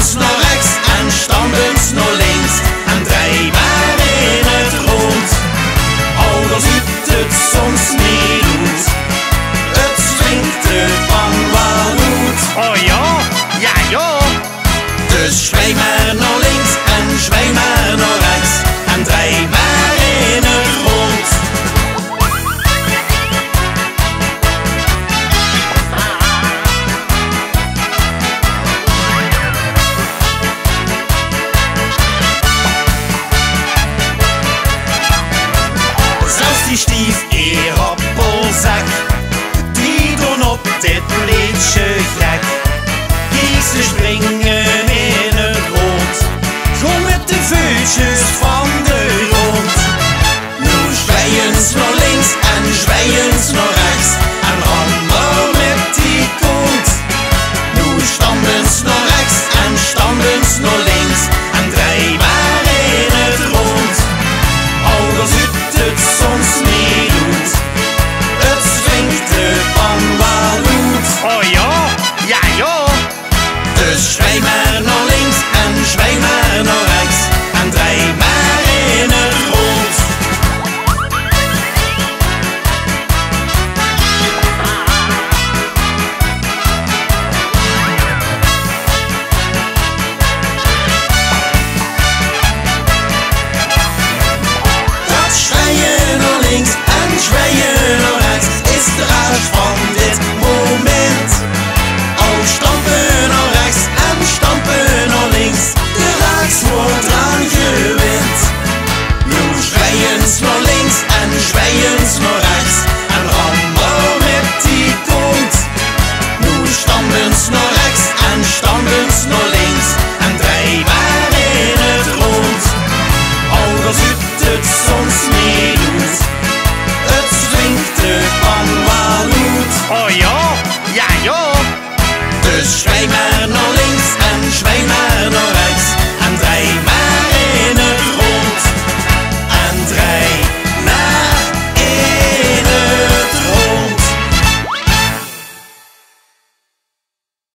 stampens naar rechts en stampens naar links en draai maar in het rond. Al als het soms niet doet, het swingt de pan wel goed. Oh ja, ja ja. Dus zwij maar naar links en zwij maar naar rechts en draai maar in het rond. Zelfs die stief appelzak, die doen op dit liedje gek. Ze springen in het rond, gewoon met de voetjes van de grond. Nu zwijens naar links en zwijens naar rechts en rammen met die kont. Nu stampens naar rechts en stampens naar links en draai maar in het rond. Al als het soms niet doet, het swingt de pan wel goed. Oh ja, ja ja. Dus zwij maar naar links en zwij maar naar rechts en draai maar in het rond. Dat zwijen naar links en zwijen naar rechts is de raad van dit moment. Al stampen naar rechts en stampen naar links, de raaks wordt aan gewend. Nu zwijens naar links en zwijens naar rechts en rammen met die kont. Nu stampens naar rechts en stampens naar links en draai maar in het rond. Al als het soms niet doet, het swingt de pan wel goed. Oh ja, ja ja. Dus zwij maar naar links en zwij maar naar rechts en draai maar